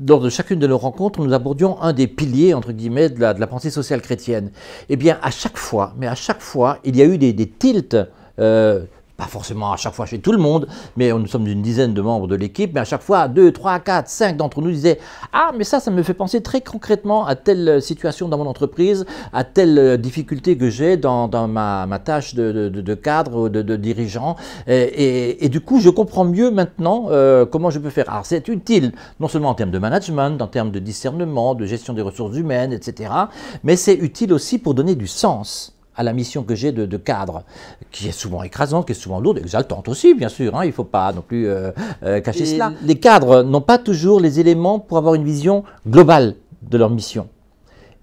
lors de chacune de nos rencontres, nous abordions un des piliers, entre guillemets, de la pensée sociale chrétienne. Eh bien, à chaque fois, il y a eu des tilts, pas forcément à chaque fois chez tout le monde, mais nous sommes une dizaine de membres de l'équipe, mais à chaque fois, 2, 3, 4, 5 d'entre nous disaient « Ah, mais ça me fait penser très concrètement à telle situation dans mon entreprise, à telle difficulté que j'ai dans ma tâche de cadre ou de dirigeant. Et du coup, je comprends mieux maintenant comment je peux faire. » Alors, c'est utile, non seulement en termes de management, en termes de discernement, de gestion des ressources humaines, etc., mais c'est utile aussi pour donner du sens à la mission que j'ai de cadre, qui est souvent écrasante, qui est souvent lourde, exaltante aussi, bien sûr, hein, il ne faut pas non plus cacher cela. Les cadres n'ont pas toujours les éléments pour avoir une vision globale de leur mission.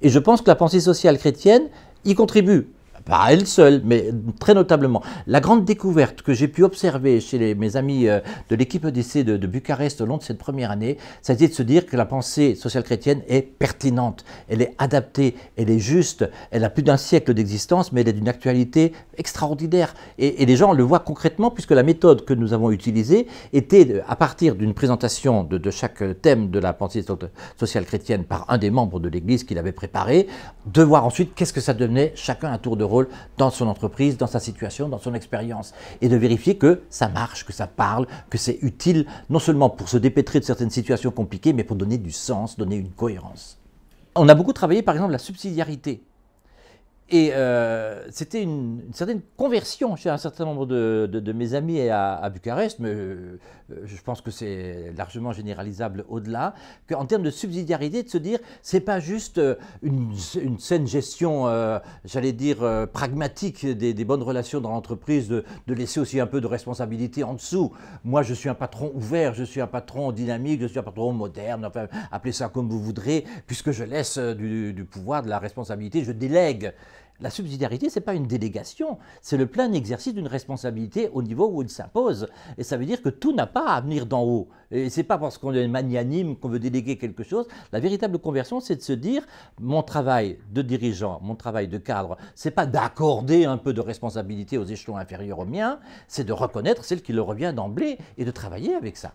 Et je pense que la pensée sociale chrétienne y contribue. Pas à elle seule, mais très notablement. La grande découverte que j'ai pu observer chez mes amis de l'équipe EDC de Bucarest au long de cette première année, ça a été de se dire que la pensée sociale chrétienne est pertinente, elle est adaptée, elle est juste, elle a plus d'un siècle d'existence, mais elle est d'une actualité extraordinaire. Et les gens le voient concrètement, puisque la méthode que nous avons utilisée était, à partir d'une présentation de chaque thème de la pensée sociale chrétienne par un des membres de l'Église qui l'avait préparé, de voir ensuite qu'est-ce que ça devenait chacun à tour de rôle dans son entreprise, dans sa situation, dans son expérience, et de vérifier que ça marche, que ça parle, que c'est utile, non seulement pour se dépêtrer de certaines situations compliquées, mais pour donner du sens, donner une cohérence. On a beaucoup travaillé par exemple la subsidiarité. Et c'était une certaine conversion chez un certain nombre de mes amis à Bucarest, mais je pense que c'est largement généralisable au-delà, qu'en termes de subsidiarité, de se dire, c'est pas juste une saine gestion, j'allais dire, pragmatique des bonnes relations dans l'entreprise, de laisser aussi un peu de responsabilité en dessous. Moi, je suis un patron ouvert, je suis un patron dynamique, je suis un patron moderne, enfin, appelez ça comme vous voudrez, puisque je laisse du pouvoir, de la responsabilité, je délègue. La subsidiarité, ce n'est pas une délégation, c'est le plein exercice d'une responsabilité au niveau où il s'impose. Et ça veut dire que tout n'a pas à venir d'en haut. Et ce n'est pas parce qu'on est magnanime qu'on veut déléguer quelque chose. La véritable conversion, c'est de se dire, mon travail de dirigeant, mon travail de cadre, ce n'est pas d'accorder un peu de responsabilité aux échelons inférieurs aux miens, c'est de reconnaître celle qui leur revient d'emblée et de travailler avec ça.